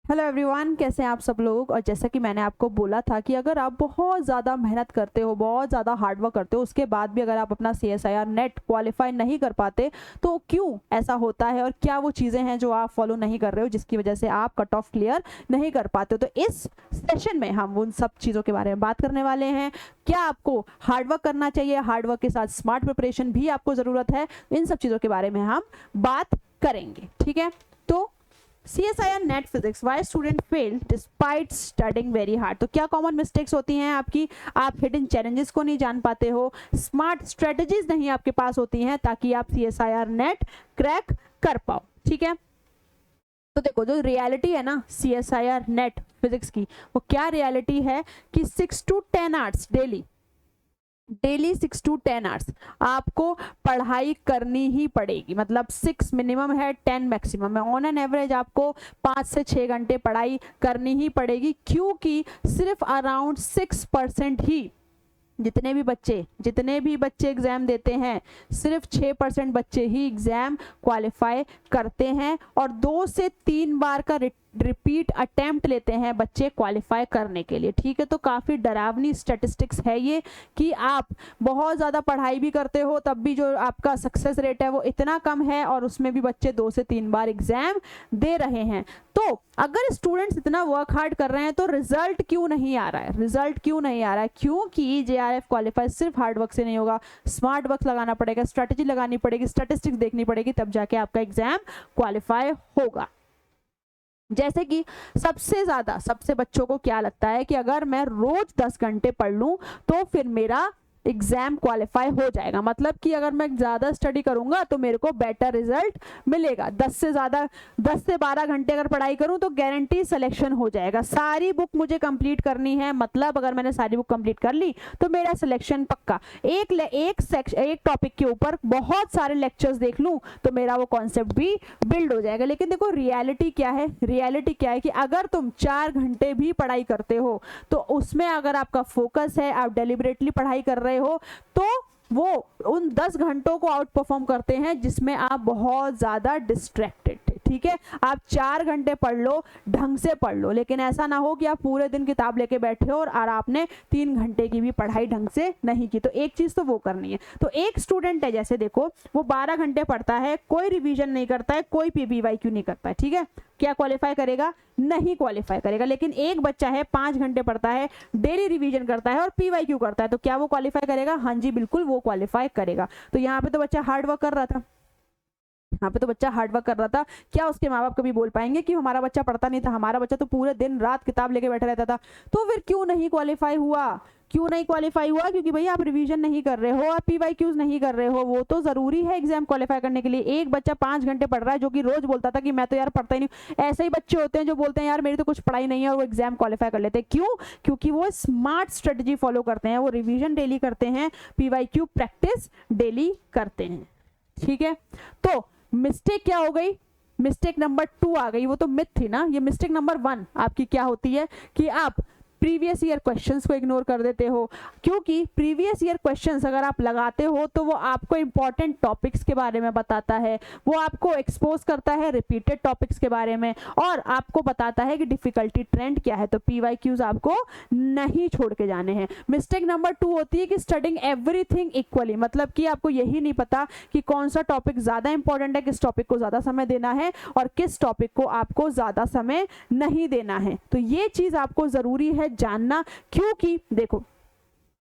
Hello everyone, कैसे हैं आप सब लोग। और जैसा कि मैंने आपको बोला था कि अगर आप बहुत ज़्यादा मेहनत करते हो, बहुत ज़्यादा हार्डवर्क करते हो, उसके बाद भी अगर आप अपना CSIR नेट क्वालिफाई नहीं कर पाते तो क्यों ऐसा होता है और क्या वो चीज़ें हैं जो आप फॉलो नहीं कर रहे हो जिसकी वजह से आप कट ऑफ क्लियर नहीं कर पाते हो। तो इस सेशन में हम उन सब चीज़ों के बारे में बात करने वाले हैं। क्या आपको हार्डवर्क करना चाहिए, हार्डवर्क के साथ स्मार्ट प्रिपरेशन भी आपको ज़रूरत है, इन सब चीज़ों के बारे में हम बात करेंगे। ठीक है, तो CSIR NET physics why student fail despite studying very hard. तो क्या कॉमन मिस्टेक्स होती हैं आपकी? आप हिडन चैलेंजेस को नहीं जान पाते हो, स्मार्ट स्ट्रेटजीज नहीं आपके पास होती हैं ताकि आप CSIR नेट क्रैक कर पाओ। ठीक है, तो देखो जो रियलिटी है ना CSIR नेट फिजिक्स की, वो क्या रियलिटी है कि 6 to 10 hours daily 6 to 10 hours आपको पढ़ाई करनी ही पड़ेगी। मतलब 6 मिनिमम है, 10 मैक्सिमम है। ऑन एन एवरेज आपको 5 से 6 घंटे पढ़ाई करनी ही पड़ेगी, क्योंकि सिर्फ अराउंड 6% ही जितने भी बच्चे एग्जाम देते हैं, सिर्फ 6% बच्चे ही एग्जाम क्वालिफाई करते हैं और 2 से 3 बार का रिपीट अटेम्प्ट लेते हैं बच्चे क्वालिफाई करने के लिए। ठीक है, तो काफ़ी डरावनी स्टैटिस्टिक्स है ये कि आप बहुत ज़्यादा पढ़ाई भी करते हो तब भी जो आपका सक्सेस रेट है वो इतना कम है और उसमें भी बच्चे 2 से 3 बार एग्जाम दे रहे हैं। तो अगर स्टूडेंट्स इतना वर्क हार्ड कर रहे हैं तो रिजल्ट क्यों नहीं आ रहा है? क्योंकि JRF क्वालिफाई सिर्फ हार्ड वर्क से नहीं होगा, स्मार्ट वर्क लगाना पड़ेगा, स्ट्रेटेजी लगानी पड़ेगी, स्टैटिस्टिक्स देखनी पड़ेगी, तब जाके आपका एग्जाम क्वालिफाई होगा। जैसे कि सबसे बच्चों को क्या लगता है कि अगर मैं रोज 10 घंटे पढ़ लूं तो फिर मेरा एग्जाम क्वालिफाई हो जाएगा। मतलब कि अगर मैं ज़्यादा स्टडी करूंगा तो मेरे को बेटर रिजल्ट मिलेगा। 10 से 12 घंटे अगर पढ़ाई करूं तो गारंटी सिलेक्शन हो जाएगा। सारी बुक मुझे कंप्लीट करनी है, मतलब अगर मैंने सारी बुक कंप्लीट कर ली तो मेरा सिलेक्शन पक्का। एक टॉपिक के ऊपर बहुत सारे लेक्चर्स देख लूं तो मेरा वो कॉन्सेप्ट भी बिल्ड हो जाएगा। लेकिन देखो रियलिटी क्या है कि अगर तुम 4 घंटे भी पढ़ाई करते हो तो उसमें अगर आपका फोकस है, आप डेलिबरेटली पढ़ाई कर रहे हो, तो वो उन 10 घंटों को आउट परफॉर्म करते हैं जिसमें आप बहुत ज्यादा डिस्ट्रैक्टेड थे। ठीक है, आप 4 घंटे पढ़ लो, ढंग से पढ़ लो, लेकिन ऐसा ना हो कि आप पूरे दिन किताब लेके बैठे हो और आपने 3 घंटे की भी पढ़ाई ढंग से नहीं की। तो एक चीज तो वो करनी है। तो एक स्टूडेंट है, जैसे देखो वो 12 घंटे पढ़ता है, कोई रिवीजन नहीं करता है, कोई PBYQ नहीं करता है। ठीक है, क्या क्वालिफाई करेगा? नहीं क्वालिफाई करेगा। लेकिन एक बच्चा है 5 घंटे पढ़ता है, डेली रिवीजन करता है और PYQ करता है, तो क्या वो क्वालिफाई करेगा? हाँ जी, बिल्कुल वो क्वालिफाई करेगा। तो यहाँ पे तो बच्चा हार्ड वर्क कर रहा था। क्या उसके माँ बाप कभी बोल पाएंगे कि हमारा बच्चा पढ़ता नहीं था, हमारा बच्चा तो पूरे दिन रात किताब लेके बैठा रहता था? तो फिर क्यों नहीं क्वालिफाई हुआ? क्योंकि भैया आप रिवीजन नहीं कर रहे हो, आप PYQs नहीं कर रहे हो। वो तो जरूरी है एग्जाम क्वालिफाई करने के लिए। एक बच्चा 5 घंटे पढ़ रहा है जो कि रोज बोलता था कि मैं तो यार पढ़ता ही नहीं। ऐसे ही बच्चे होते हैं जो बोलते हैं यार मेरी तो कुछ पढ़ाई नहीं है, और वो एग्जाम क्वालिफाई कर लेते हैं। क्यों? क्योंकि वो स्मार्ट स्ट्रेटजी फॉलो करते हैं, वो रिविजन डेली करते हैं, PYQ प्रैक्टिस डेली करते हैं। ठीक है, तो मिस्टेक क्या हो गई? मिस्टेक नंबर 2 आ गई। वो तो मिथ थी ना। ये मिस्टेक नंबर 1 आपकी क्या होती है कि आप प्रीवियस ईयर क्वेश्चंस को इग्नोर कर देते हो। क्योंकि प्रीवियस ईयर क्वेश्चंस अगर आप लगाते हो तो वो आपको इंपॉर्टेंट टॉपिक्स के बारे में बताता है, वो आपको एक्सपोज करता है रिपीटेड टॉपिक्स के बारे में, और आपको बताता है कि डिफिकल्टी ट्रेंड क्या है। तो PYQs आपको नहीं छोड़ के जाने हैं। मिस्टेक नंबर 2 होती है कि स्टडिंग एवरीथिंग इक्वली। मतलब कि आपको यही नहीं पता कि कौन सा टॉपिक ज्यादा इंपॉर्टेंट है, किस टॉपिक को ज्यादा समय देना है और किस टॉपिक को आपको ज्यादा समय नहीं देना है। तो ये चीज आपको जरूरी है जानना। क्योंकि देखो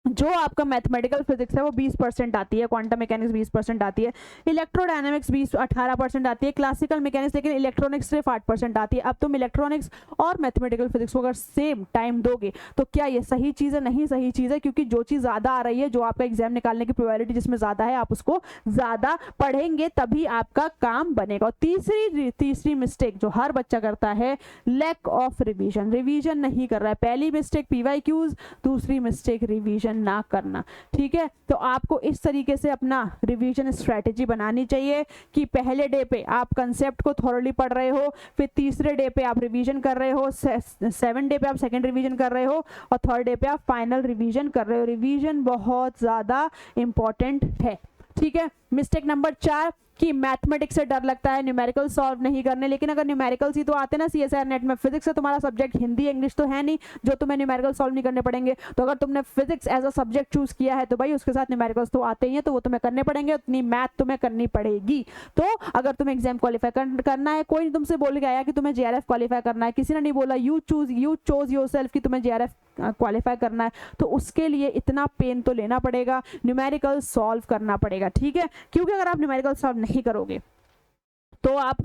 जो आपका मैथमेटिकल फिजिक्स है वो 20% आती है, क्वांटम मैकेनिक्स 20% आती है, इलेक्ट्रोडायनेमिक्स 18% आती है, क्लासिकल मैकेनिक्स, लेकिन इलेक्ट्रॉनिक्स सिर्फ 8% आती है। अब तुम इलेक्ट्रॉनिक्स और मैथमेटिकल फिजिक्स को अगर सेम टाइम दोगे तो क्या ये सही चीज़ है? नहीं सही चीज़ है, क्योंकि जो चीज़ ज़्यादा आ रही है, जो आपका एग्जाम निकालने की प्रोबेबिलिटी जिसमें ज़्यादा है, आप उसको ज़्यादा पढ़ेंगे तभी आपका काम बनेगा। और तीसरी मिस्टेक जो हर बच्चा करता है, लैक ऑफ रिवीजन नहीं कर रहा है। पहली मिस्टेक PYQs, दूसरी मिस्टेक रिवीजन ना करना। ठीक है, तो आपको इस तरीके से अपना रिवीजन स्ट्रेटेजी बनानी चाहिए कि पहले डे पे आप कंसेप्ट को थॉरली पढ़ रहे हो, फिर तीसरे डे पे आप रिवीजन कर रहे हो, 7 डे पे आप सेकंड रिवीजन कर रहे हो, और थर्ड डे पे आप फाइनल रिवीजन कर रहे हो। रिवीजन बहुत ज़्यादा इंपॉर्टेंट है। ठीक है, मिस्टेक नंबर 4 कि मैथमेटिक्स से डर लगता है, न्यूमेरिकल सॉल्व नहीं करने, लेकिन अगर न्यूमेरिकल्स ही तो आते ना CSIR नेट में, फिजिक्स से तुम्हारा सब्जेक्ट हिंदी इंग्लिश तो है नहीं जो तुम्हें न्यूमेरिकल सॉल्व नहीं करने पड़ेंगे। तो अगर तुमने physics as a subject choose किया है तो भाई उसके साथ न्यूमेरिकल्स तो आते ही हैं, तो वो तुम्हें करने पड़ेंगे, उतनी मैथ तुम्हें करनी पड़ेगी। तो अगर तुम्हें एग्जाम क्वालिफाई करना है, कोई तुमसे बोल के आया कि तुम्हें JRF क्वालिफाई करना है, किसी ने नहीं बोला यू चोज योरसेल्फ कि तुम्हें JRF क्वालिफाई करना है, तो उसके लिए इतना पेन तो लेना पड़ेगा, न्यूमेरिकल सॉल्व करना पड़ेगा, ठीक है। क्योंकि अगर आप न्यूमेरिकल सॉल्व नहीं करोगे तो आप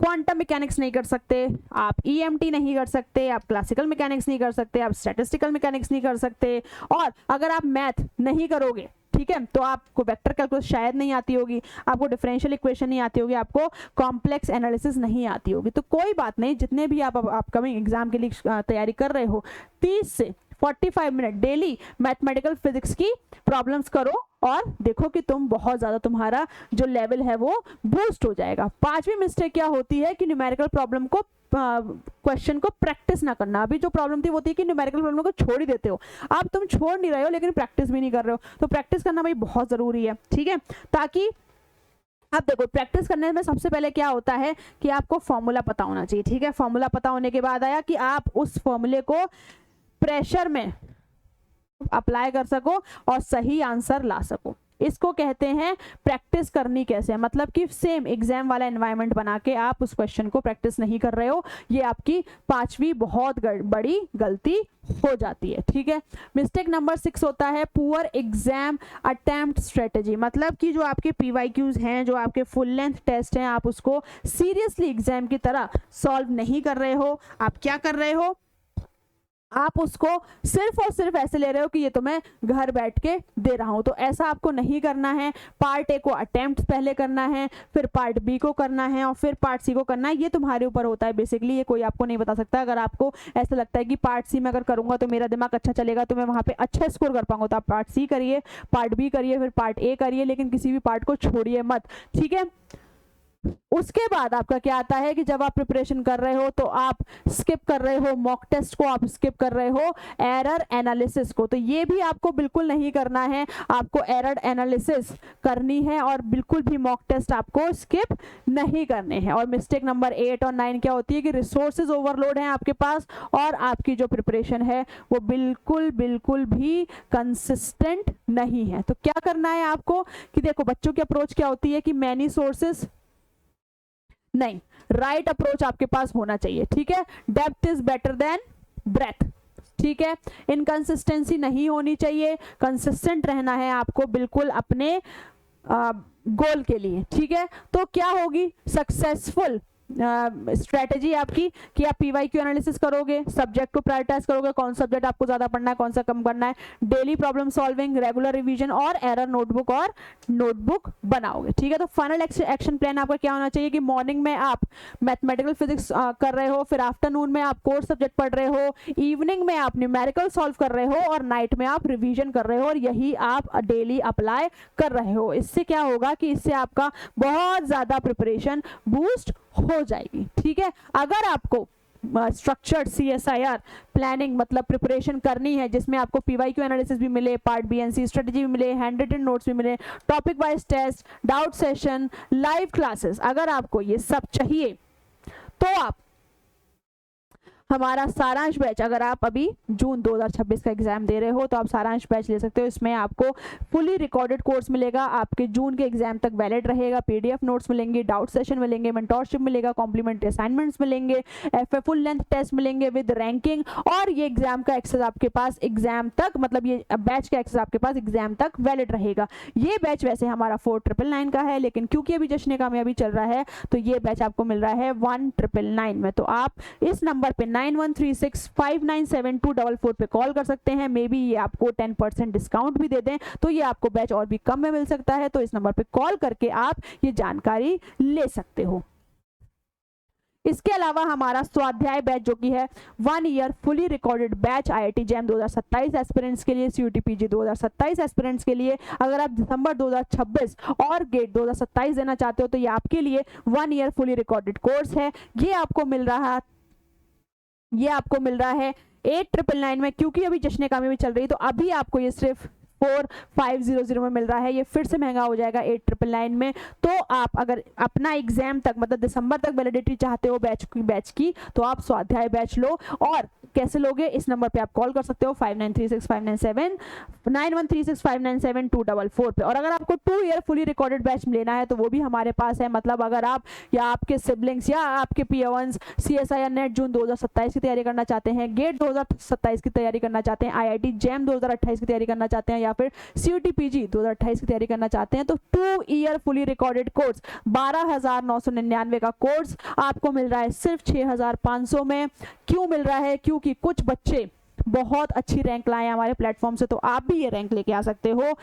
क्वांटम मैकेनिक्स नहीं कर सकते, आप EMT नहीं कर सकते, आप क्लासिकल मैकेनिक्स नहीं कर सकते, आप स्टैटिस्टिकल मैकेनिक्स नहीं कर सकते, और अगर आप मैथ नहीं करोगे, ठीक है, तो आपको वेक्टर कैलकुलस शायद नहीं आती होगी, आपको डिफरेंशियल इक्वेशन नहीं आती होगी, आपको कॉम्प्लेक्स एनालिसिस नहीं आती होगी। तो कोई बात नहीं, जितने भी आप अपकमिंग एग्जाम के लिए तैयारी कर रहे हो, 30 से 45 मिनट डेली मैथमेटिकल फिजिक्स की प्रॉब्लम्स करो और देखो कि तुम बहुत ज़्यादा, तुम्हारा जो लेवल है वो बूस्ट हो जाएगा। पांचवी मिस्टेक क्या होती है कि न्यूमेरिकल प्रॉब्लम को क्वेश्चन को प्रैक्टिस ना करना। अभी जो प्रॉब्लम थी वो थी कि न्यूमेरिकल प्रॉब्लम को छोड़ ही देते हो, अब तुम छोड़ नहीं रहे हो लेकिन प्रैक्टिस भी नहीं कर रहे हो, तो प्रैक्टिस करना भाई बहुत ज़रूरी है, ठीक है। ताकि अब देखो प्रैक्टिस करने में सबसे पहले क्या होता है कि आपको फॉर्मूला पता होना चाहिए, ठीक है। फॉर्मूला पता होने के बाद आया कि आप उस फॉर्मूले को प्रेशर में अप्लाई कर सको और सही आंसर ला सको, इसको कहते हैं प्रैक्टिस करनी कैसे, मतलब कि सेम एग्जाम वाला एनवायरनमेंट बना के आप उस क्वेश्चन को प्रैक्टिस नहीं कर रहे हो, ये आपकी पांचवी बहुत बड़ी गलती हो जाती है, ठीक है। मिस्टेक नंबर 6 होता है पुअर एग्जाम अटेम्प्ट स्ट्रेटेजी, मतलब कि जो आपके PYQs हैं, जो आपके फुल लेंथ टेस्ट हैं, आप उसको सीरियसली एग्जाम की तरह सॉल्व नहीं कर रहे हो। आप क्या कर रहे हो, आप उसको सिर्फ और सिर्फ ऐसे ले रहे हो कि ये तो मैं घर बैठ के दे रहा हूं, तो ऐसा आपको नहीं करना है। पार्ट A को अटेम्प्ट पहले करना है, फिर पार्ट B को करना है और फिर पार्ट C को करना है, ये तुम्हारे ऊपर होता है बेसिकली, ये कोई आपको नहीं बता सकता। अगर आपको ऐसा लगता है कि पार्ट C में अगर करूंगा तो मेरा दिमाग अच्छा चलेगा, तो मैं वहां पे अच्छा स्कोर कर पाऊंगा, तो आप पार्ट C करिए, पार्ट B करिए, फिर पार्ट A करिए, लेकिन किसी भी पार्ट को छोड़िए मत, ठीक है। उसके बाद आपका क्या आता है कि जब आप प्रिपरेशन कर रहे हो तो आप स्किप कर रहे हो मॉक टेस्ट को, आप स्किप कर रहे हो एरर एनालिसिस को, तो ये भी आपको बिल्कुल नहीं करना है। आपको एरर एनालिसिस करनी है और बिल्कुल भी मॉक टेस्ट आपको स्किप नहीं करने हैं। और मिस्टेक नंबर 8 और 9 क्या होती है कि रिसोर्सेज ओवरलोड है आपके पास और आपकी जो प्रिपरेशन है वो बिल्कुल भी कंसिस्टेंट नहीं है। तो क्या करना है आपको कि देखो बच्चों की अप्रोच क्या होती है कि मैनी सोर्सेस नहीं, राइट अप्रोच आपके पास होना चाहिए, ठीक है। Depth is better than breadth, ठीक है। इनकंसिस्टेंसी नहीं होनी चाहिए, कंसिस्टेंट रहना है आपको बिल्कुल अपने गोल के लिए, ठीक है। तो क्या होगी सक्सेसफुल स्ट्रेटेजी आपकी कि आप PYQ एनालिसिस करोगे, सब्जेक्ट को प्रायोरिटाइज करोगे, कौन सा सब्जेक्ट आपको ज्यादा पढ़ना है, कौन सा कम करना है, daily problem solving, regular revision और एरर नोटबुक बनाओगे, ठीक है। तो फाइनल एक्शन प्लान आपका क्या होना चाहिए कि मॉर्निंग में आप मैथमेटिकल फिजिक्स कर रहे हो, फिर आफ्टरनून में आप कोर्स सब्जेक्ट पढ़ रहे हो, इवनिंग में आप न्यूमेरिकल सॉल्व कर रहे हो और नाइट में आप रिवीजन कर रहे हो, और यही आप डेली अप्लाई कर रहे हो। इससे क्या होगा कि इससे आपका बहुत ज्यादा प्रिपरेशन बूस्ट हो जाएगी, ठीक है। अगर आपको स्ट्रक्चर्ड CSIR प्लानिंग मतलब प्रिपरेशन करनी है जिसमें आपको PYQ एनालिसिस भी मिले, part B and C strategy भी मिले, हैंड रिटन नोट्स भी मिले, topic wise test, doubt session, live classes, अगर आपको ये सब चाहिए तो आप हमारा सारांश बैच, अगर आप अभी जून 2026 का एग्जाम दे रहे हो तो आप सारांश बैच ले सकते हो। इसमें आपको फुली रिकॉर्डेड कोर्स मिलेगा, आपके जून के एग्जाम तक वैलिड रहेगा, PDF नोट्स मिलेंगे, डाउट सेशन मिलेंगे, मेंटोरशिप मिलेगा, कॉम्प्लीमेंट्री असाइनमेंट्स मिलेंगे, FA फुल लेंथ टेस्ट मिलेंगे विद रैंकिंग, और ये एग्जाम का एक्सेस आपके पास एग्जाम तक, मतलब ये बैच का एक्सेस आपके पास एग्जाम तक वैलिड रहेगा। ये बैच वैसे हमारा 4999 का है, लेकिन क्योंकि अभी जश्न कामयाबी चल रहा है तो ये बैच आपको मिल रहा है 1999 में। तो आप इस नंबर पे 9136597244 पे कॉल कर सकते हैं, मे बी ये आपको 10% डिस्काउंट भी दे दें तो ये आपको बैच और भी कम में मिल सकता है। तो इस नंबर पे कॉल करके आप ये जानकारी ले सकते हो। इसके अलावा हमारा स्वाध्याय बैच जो कि है 1 year fully recorded batch IIT jam 2027 aspirants के लिए, CUT PG 2027 एस्पिरेंट्स के लिए, अगर आप दिसंबर 2026 और गेट 2027 देना चाहते हो तो ये आपके लिए 1 ईयर फुली रिकॉर्डेड कोर्स है। ये आपको मिल रहा है 8999 में, क्योंकि अभी जश्न कामयाबी चल रही है तो अभी आपको ये सिर्फ 4500 में मिल रहा है, ये फिर से महंगा हो जाएगा 8999 में। तो आप अगर अपना एग्जाम तक मतलब दिसंबर तक वैलिडिटी चाहते हो बैच की तो आप स्वाध्याय बैच लो। और कैसे लोगे, इस नंबर पे आप कॉल कर सकते हो 5936597244 पे। और अगर आपको 2 ईयर फुली रिकॉर्डेड बैच लेना है तो वो भी हमारे पास है। मतलब अगर आप या आपके सिबलिंग्स या आपके पीयर CSIR नेट जून 2027 की तैयारी करना चाहते हैं, गेट 2027 की तैयारी करना चाहते हैं, IIT जैम 2028 की तैयारी करना चाहते हैं, या फिर CUT PG 2028 की तैयारी करना चाहते हैं, तो 2 ईयर फुली रिकॉर्डेड कोर्स 12,999 का कोर्स आपको मिल रहा है सिर्फ 6,500 में। क्यों मिल रहा है? क्योंकि कुछ बच्चे बहुत अच्छी रैंक लाए हमारे प्लेटफॉर्म से, तो आप भी ये रैंक लेके आ सकते हो।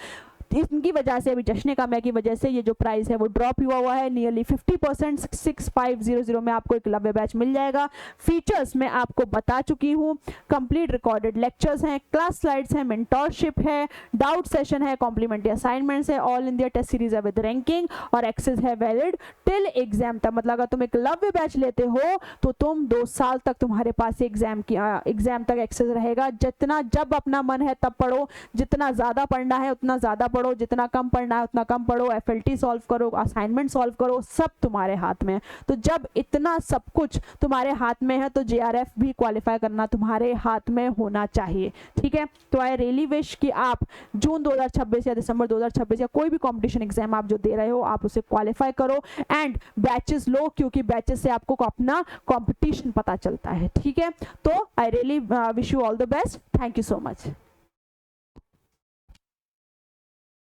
इनकी वजह से, अभी जश्न कामया की वजह से ये जो प्राइस है वो ड्रॉप हुआ है नियरली 50%। 6500 में आपको एकलव्य बैच मिल जाएगा। फीचर्स मैं आपको बता चुकी हूँ, कंप्लीट रिकॉर्डेड लेक्चर्स हैं, क्लास स्लाइड्स हैं, मेंटोरशिप है, डाउट सेशन है, कॉम्प्लीमेंट्री असाइनमेंट्स है, ऑल इंडिया टेस्ट सीरीज है विद रैंकिंग, और एक्सेस है वैलिड टिल एग्जाम तक। मतलब अगर तुम एकलव्य बैच लेते हो तो तुम 2 साल तक तुम्हारे पास एग्जाम तक एक्सेस रहेगा। जितना जब अपना मन है तब पढ़ो, जितना ज़्यादा पढ़ना है उतना ज़्यादा पढ़ो, जितना कम पढ़ना है उतना कम पढ़ो, FLT सॉल्व करो, असाइनमेंट सॉल्व करो, सब तुम्हारे हाथ में है। तो जब इतना सब कुछ तुम्हारे हाथ में है तो JRF भी क्वालिफाई करना तुम्हारे हाथ में होना चाहिए। ठीक है, तो आई रियली विश कि आप जून 2026 या दिसंबर 2026 या कोई भी कंपटीशन एग्जाम आप जो दे रहे हो आप उसे क्वालिफाई करो एंड बैचेस लो, क्योंकि बैचेस से आपको अपना कंपटीशन पता चलता है। ठीक है, तो I really wish you all the best. Thank you so much.